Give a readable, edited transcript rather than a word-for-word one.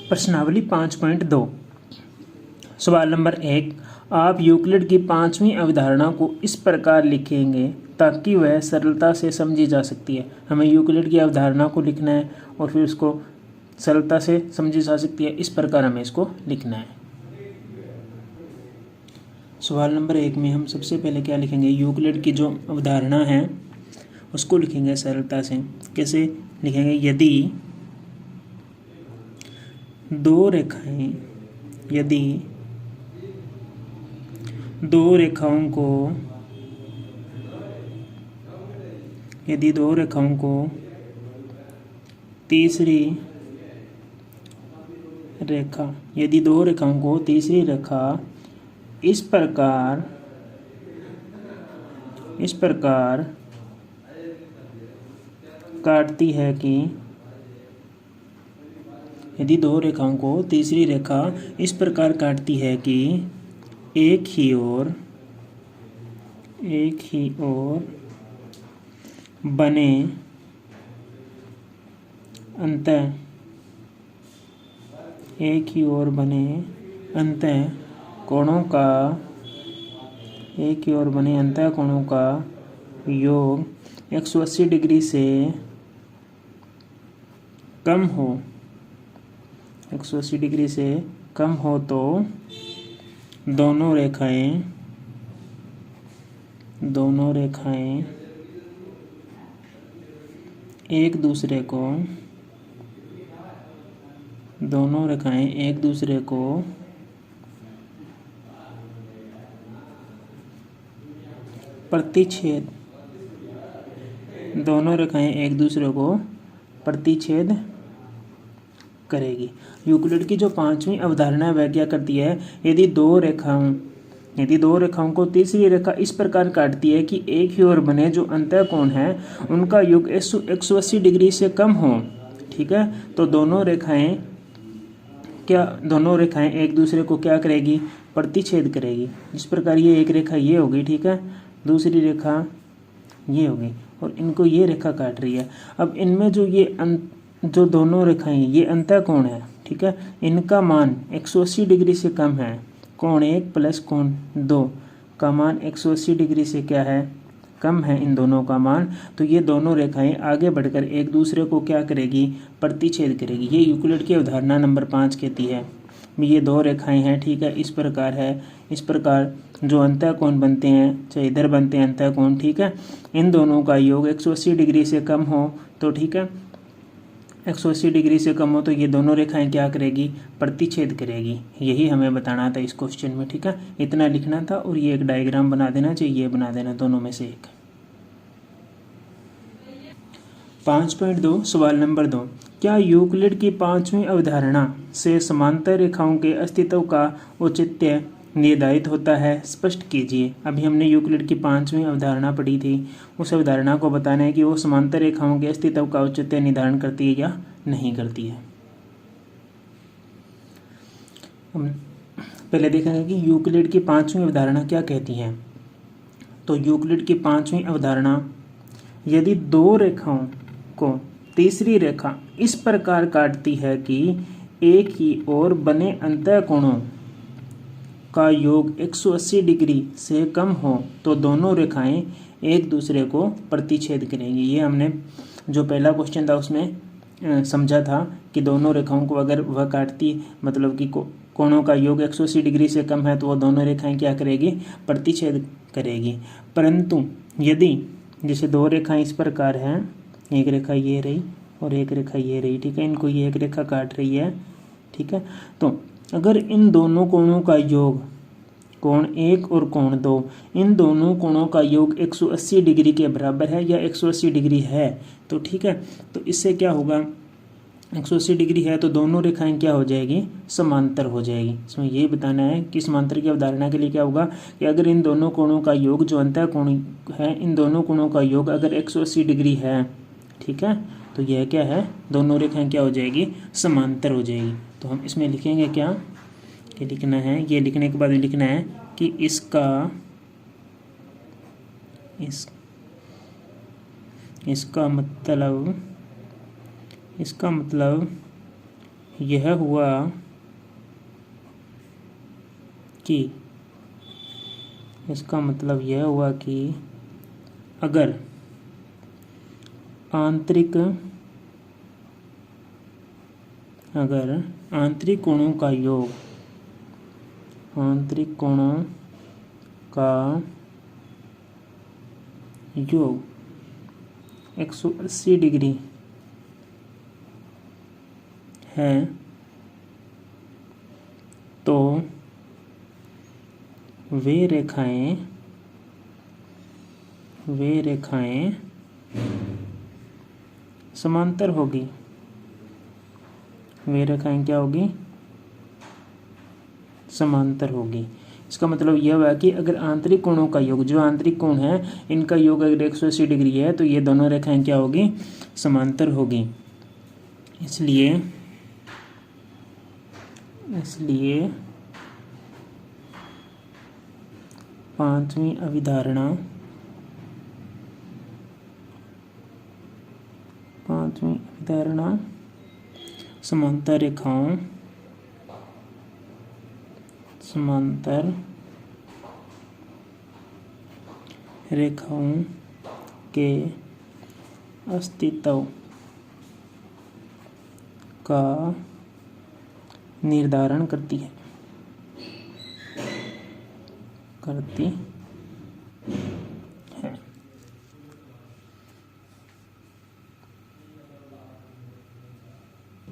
प्रश्नावली 5.2 सवाल नंबर 1। आप यूक्लिड की पांचवी अवधारणा को इस प्रकार लिखेंगे ताकि वह सरलता से समझी जा सकती है। हमें यूक्लिड की अवधारणा को लिखना है और फिर उसको सरलता से समझी जा सकती है, इस प्रकार हमें इसको लिखना है। सवाल नंबर 1 में हम सबसे पहले क्या लिखेंगे, यूक्लिड की जो अवधारणा है उसको लिखेंगे सरलता से। कैसे लिखेंगे, यदि दो रेखाओं को तीसरी रेखा इस प्रकार काटती है कि यदि दो रेखाओं को तीसरी रेखा इस प्रकार काटती है कि एक ही ओर बने अंतः कोणों का योग 180 डिग्री से कम हो तो दोनों रेखाएं एक दूसरे को प्रतिच्छेद करेगी। यूक्लिड की जो पांचवी अवधारणा है वह क्या करती है, यदि दो रेखाओं को तीसरी रेखा इस प्रकार काटती है कि एक ही ओर बने जो अंतःकोण है उनका योग 180 डिग्री से कम हो, ठीक है, तो दोनों रेखाएं एक दूसरे को क्या करेगी, प्रतिच्छेद करेगी। इस प्रकार ये एक रेखा ये होगी, ठीक है, दूसरी रेखा ये होगी और इनको ये रेखा काट रही है। अब इनमें जो दोनों रेखाएं ये अंतःकोण है, ठीक है, इनका मान 180 डिग्री से कम है। कोण 1 प्लस कोण 2 का मान 180 डिग्री से क्या है, कम है इन दोनों का मान। तो ये दोनों रेखाएं आगे बढ़कर एक दूसरे को क्या करेगी, प्रतिच्छेद करेगी। ये यूक्लिड की अवधारणा नंबर 5 कहती है। ये दो रेखाएं हैं, ठीक है, इस प्रकार जो अंतःकोण बनते हैं, चाहे इधर बनते हैं अंतःकोण, ठीक है, इन दोनों का योग 180 डिग्री से कम हो तो, ठीक है, 180 डिग्री से कम हो तो ये दोनों रेखाएं क्या करेगी, प्रतिच्छेद करेगी। यही हमें बताना था इस क्वेश्चन में, ठीक है, इतना लिखना था और ये एक डायग्राम बना देना चाहिए, ये बना देना, दोनों में से एक। 5.2 सवाल नंबर 2। क्या यूक्लिड की पांचवी अवधारणा से समांतर रेखाओं के अस्तित्व का औचित्य निर्धारित होता है, स्पष्ट कीजिए। अभी हमने यूक्लिड की पांचवी अवधारणा पढ़ी थी, उस अवधारणा को बताना है कि वो समांतर रेखाओं के अस्तित्व का औचित्य निर्धारण करती है या नहीं करती है। हम पहले देखेंगे कि यूक्लिड की पांचवी अवधारणा क्या कहती है। तो यूक्लिड की पांचवी अवधारणा, यदि दो रेखाओं को तीसरी रेखा इस प्रकार काटती है कि एक ही ओर बने अंतःकोणों का योग 180 डिग्री से कम हो तो दोनों रेखाएं एक दूसरे को प्रतिच्छेद करेंगी। ये हमने जो पहला क्वेश्चन था उसमें समझा था कि दोनों रेखाओं को अगर वह काटती, मतलब कि कोणों का योग 180 डिग्री से कम है तो वह दोनों रेखाएं क्या करेगी, प्रतिच्छेद करेगी। परंतु यदि जैसे दो रेखाएं इस प्रकार हैं, एक रेखा ये रही और एक रेखा ये रही, ठीक है, इनको ये एक रेखा काट रही है, ठीक है, तो अगर इन दोनों कोणों का योग, कोण 1 और कोण 2, इन दोनों कोणों का योग 180 डिग्री के बराबर है या 180 डिग्री है, तो ठीक है, तो इससे क्या होगा, 180 डिग्री है तो दोनों रेखाएं क्या हो जाएगी, समांतर हो जाएगी। इसमें ये बताना है कि समांतर की अवधारणा के लिए क्या होगा कि अगर इन दोनों कोणों का योग, जो अंतःकोण है, इन दोनों कोणों का योग अगर 180 डिग्री है, ठीक है, तो यह क्या है, दोनों रेखाएं क्या हो जाएगी, समांतर हो जाएगी। तो हम इसमें लिखेंगे क्या, ये लिखना है, ये लिखने के बाद लिखना है कि इसका मतलब यह हुआ कि, इसका मतलब यह हुआ कि अगर आंतरिक कोणों का योग, आंतरिक कोणों का योग 180 डिग्री है तो वे रेखाएं समांतर होगी। वे रेखाएं क्या होगी? समांतर होगी। इसका मतलब यह हुआ कि अगर आंतरिक कोणों का योग, जो आंतरिक कोण है इनका योग अगर 180 डिग्री है तो ये दोनों रेखाएं क्या होगी? समांतर होगी। इसलिए पांचवी अवधारणा समांतर रेखाओं के अस्तित्व का निर्धारण करती है।